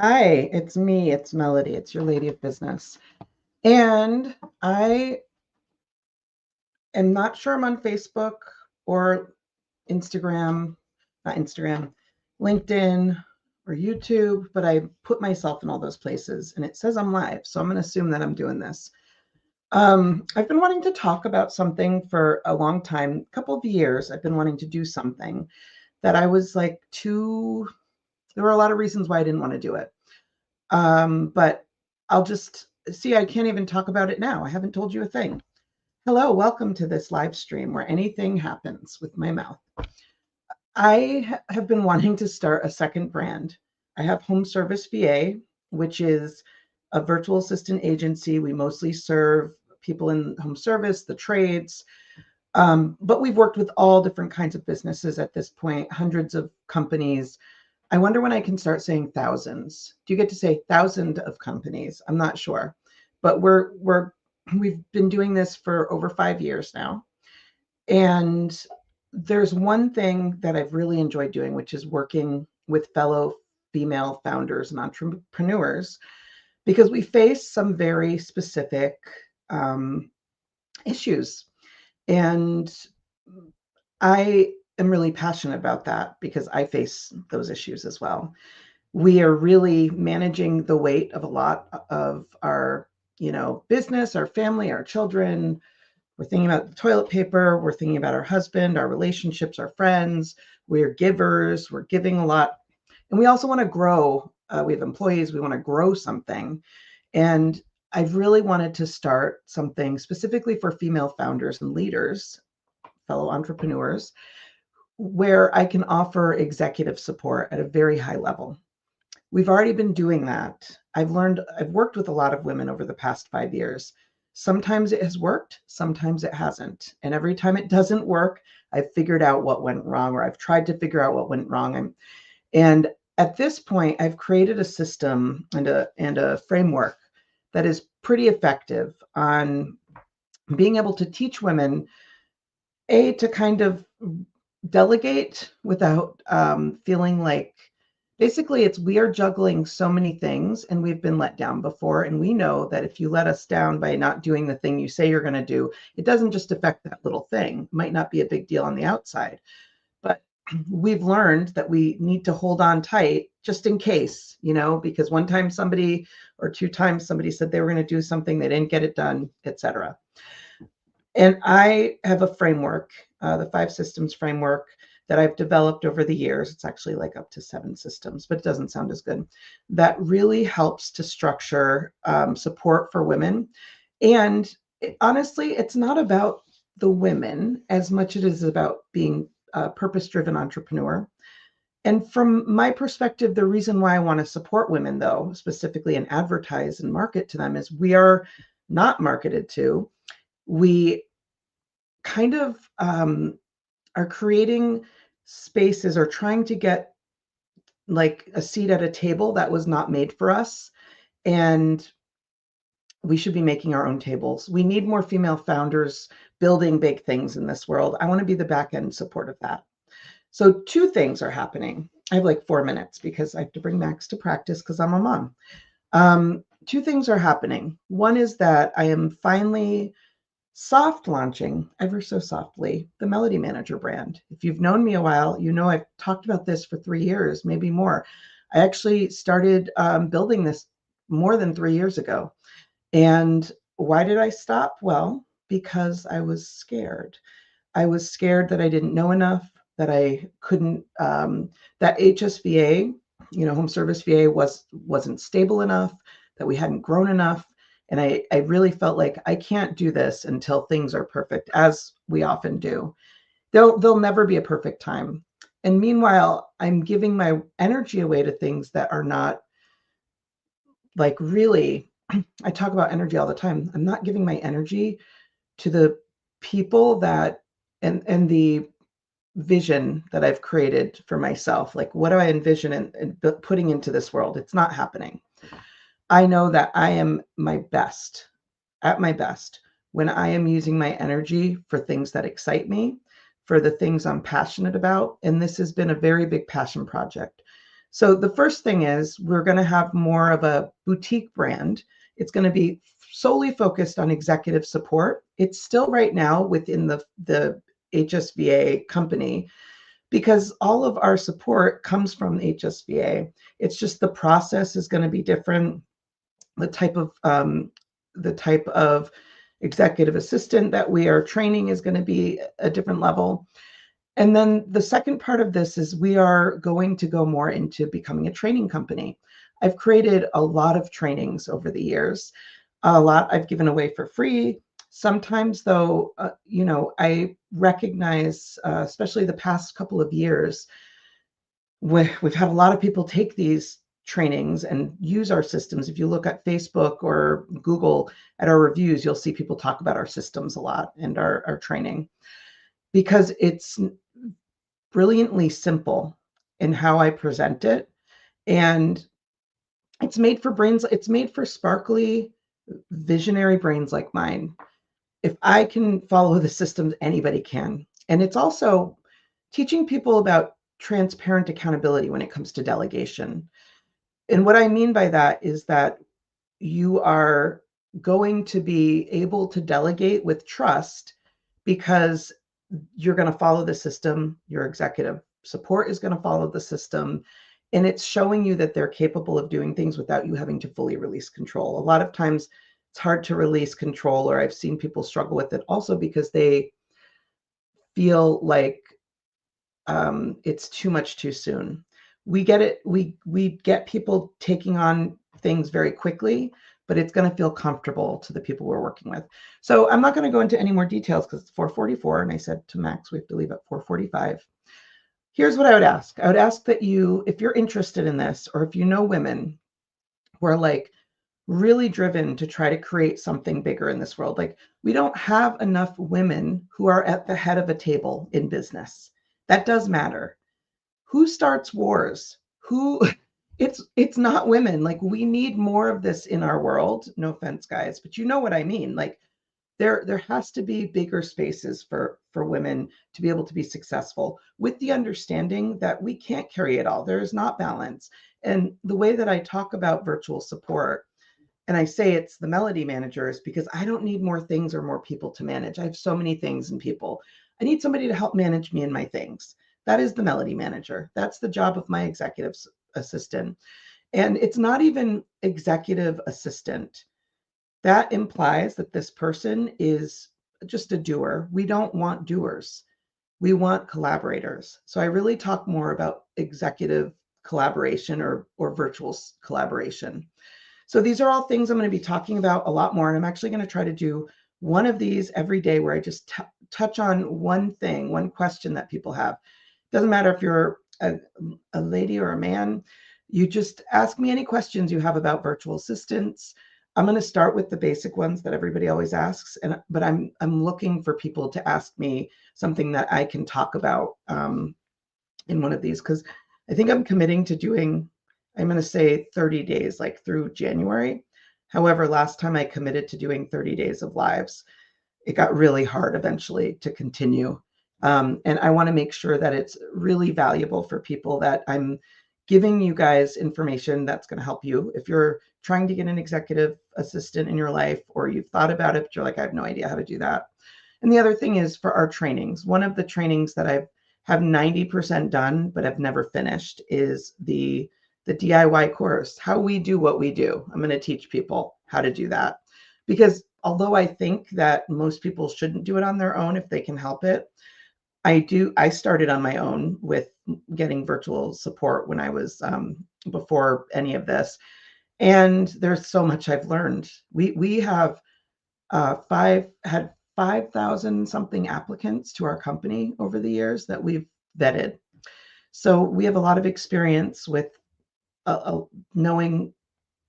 Hi, it's me. It's Melody. It's your lady of business. And I am not sure I'm on Facebook or Instagram, not Instagram, LinkedIn or YouTube, but I put myself in all those places and it says I'm live. So I'm going to assume that I'm doing this. I've been wanting to talk about something for a long time, a couple of years. I've been wanting to do something that I was like there were a lot of reasons why I didn't want to do it. But I'll just see, I can't even talk about it now. I haven't told you a thing. Hello, welcome to this live stream where anything happens with my mouth. Have been wanting to start a second brand. I have Home Service VA, which is a virtual assistant agency. We mostly serve people in home service, the trades, but we've worked with all different kinds of businesses at this point, hundreds of companies. I wonder when I can start saying thousands. Do you get to say thousand of companies? I'm not sure, but we've been doing this for over 5 years now, and there's one thing that I've really enjoyed doing, which is working with fellow female founders and entrepreneurs, because we face some very specific um, issues, and I am really passionate about that because I face those issues as well. We are really managing the weight of a lot of our, business, our family, our children. We're thinking about the toilet paper. We're thinking about our husband, our relationships, our friends. We're givers. We're giving a lot. And we also want to grow. We have employees. We want to grow something. And I've really wanted to start something specifically for female founders and leaders, fellow entrepreneurs, where I can offer executive support at a very high level. We've already been doing that. I've worked with a lot of women over the past 5 years. Sometimes it has worked, sometimes it hasn't. And every time it doesn't work, I've figured out what went wrong, or I've tried to figure out what went wrong. And at this point, I've created a system and a framework that is pretty effective on being able to teach women, to kind of delegate without feeling like, basically, it's we are juggling so many things and we've been let down before. And we know that if you let us down by not doing the thing you say you're going to do, it doesn't just affect that little thing. It might not be a big deal on the outside, but we've learned that we need to hold on tight just in case, because one time somebody or two times somebody said they were going to do something, they didn't get it done, etc. And I have a framework, the 5 systems framework that I've developed over the years. It's actually like up to 7 systems, but it doesn't sound as good. That really helps to structure support for women. And honestly, it's not about the women as much as it is about being a purpose-driven entrepreneur. And from my perspective, the reason why I want to support women, though, specifically and advertise and market to them, is we are not marketed to. We kind of are creating spaces or trying to get like a seat at a table that was not made for us. And we should be making our own tables. We need more female founders building big things in this world. I want to be the back end support of that. So 2 things are happening. I have like 4 minutes because I have to bring Max to practice because I'm a mom. 2 things are happening. One is that I am finally soft launching, ever so softly, the Melody Manager brand. If you've known me a while, you know I've talked about this for 3 years, maybe more. I actually started building this more than 3 years ago. And why did I stop? Well, because I was scared. I was scared that I didn't know enough, that I couldn't, that HSVA, Home Service VA wasn't stable enough, that we hadn't grown enough. And I really felt like I can't do this until things are perfect, as we often do. There'll never be a perfect time. And meanwhile, I'm giving my energy away to things that are not like really, I talk about energy all the time. I'm not giving my energy to the people that and the vision that I've created for myself. Like, what do I envision and putting into this world? It's not happening. I know that I am at my best, when I am using my energy for things that excite me, for the things I'm passionate about. And this has been a very big passion project. So the first thing is we're going to have more of a boutique brand. It's going to be solely focused on executive support. It's still right now within the HSVA company, because all of our support comes from HSVA. It's just the process is going to be different. The type of executive assistant that we are training is going to be a different level. And then the second part of this is we are going to go more into becoming a training company. I've created a lot of trainings over the years. A lot I've given away for free. Sometimes, though, I recognize, especially the past couple of years, we've had a lot of people take these trainings and use our systems. If you look at Facebook or Google at our reviews, you'll see people talk about our systems a lot and our training, because it's brilliantly simple in how I present it. And it's made for sparkly, visionary brains like mine. If I can follow the systems, anybody can. And it's also teaching people about transparent accountability when it comes to delegation. And what I mean by that is that you are going to be able to delegate with trust, because you're going to follow the system. Your executive support is going to follow the system. And it's showing you that they're capable of doing things without you having to fully release control. A lot of times it's hard to release control, or I've seen people struggle with it also because they feel like it's too much too soon. We get it. We get people taking on things very quickly, but it's going to feel comfortable to the people we're working with. So I'm not going to go into any more details because it's 4:44, and I said to Max we have to leave at 4:45. Here's what I would ask. I would ask that you, if you're interested in this, or if you know women who are like really driven to try to create something bigger in this world, like we don't have enough women who are at the head of a table in business. That does matter. Who starts wars? Who it's not women. Like, we need more of this in our world. No offense, guys, but you know what I mean. Like, there has to be bigger spaces for women to be able to be successful, with the understanding that we can't carry it all. There is not balance. And the way that I talk about virtual support, and I say it's the Melody Manager, is because I don't need more things or more people to manage. I have so many things and people. I need somebody to help manage me and my things. That is the Melody Manager. That's the job of my executive assistant. And it's not even executive assistant. That implies that this person is just a doer. We don't want doers. We want collaborators. So I really talk more about executive collaboration, or virtual collaboration. So these are all things I'm going to be talking about a lot more. And I'm actually going to try to do one of these every day, where I just touch on one thing, one question that people have. Doesn't matter if you're a lady or a man. You just ask me any questions you have about virtual assistants. I'm going to start with the basic ones that everybody always asks, but I'm looking for people to ask me something that I can talk about in one of these, because I think I'm committing to doing, I'm going to say 30 days, like through January. However, last time I committed to doing 30 days of lives, it got really hard eventually to continue. And I want to make sure that it's really valuable for people, that I'm giving you guys information that's going to help you. If you're trying to get an executive assistant in your life, or you've thought about it, but you're like, I have no idea how to do that. And the other thing is for our trainings. One of the trainings that I have 90% done, but I've never finished, is the DIY course, how we do what we do. I'm going to teach people how to do that, because although I think that most people shouldn't do it on their own if they can help it, I started on my own with getting virtual support when I was before any of this. And there's so much I've learned. We have had 5,000 something applicants to our company over the years that we've vetted. So we have a lot of experience with knowing,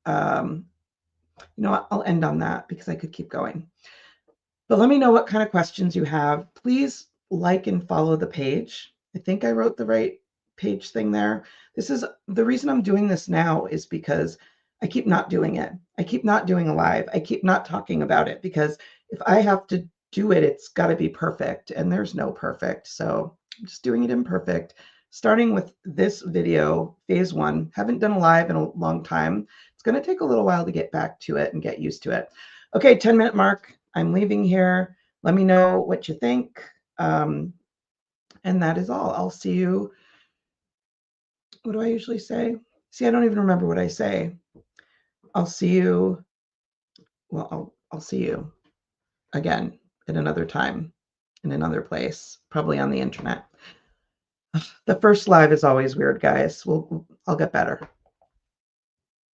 I'll end on that because I could keep going. But let me know what kind of questions you have. Please like and follow the page. I think I wrote the right page thing there. This is the reason I'm doing this now, is because I keep not doing it. I keep not doing a live. I keep not talking about it, because if I have to do it, it's got to be perfect, and there's no perfect. So I'm just doing it imperfect. starting with this video, phase one. Haven't done a live in a long time. It's going to take a little while to get back to it and get used to it. Okay, 10-minute mark. I'm leaving here. Let me know what you think. And that is all. I'll see you. What do I usually say? See, I don't even remember what I say. I'll see you. Well, I'll see you again at another time in another place, probably on the internet. The first live is always weird, guys. I'll get better.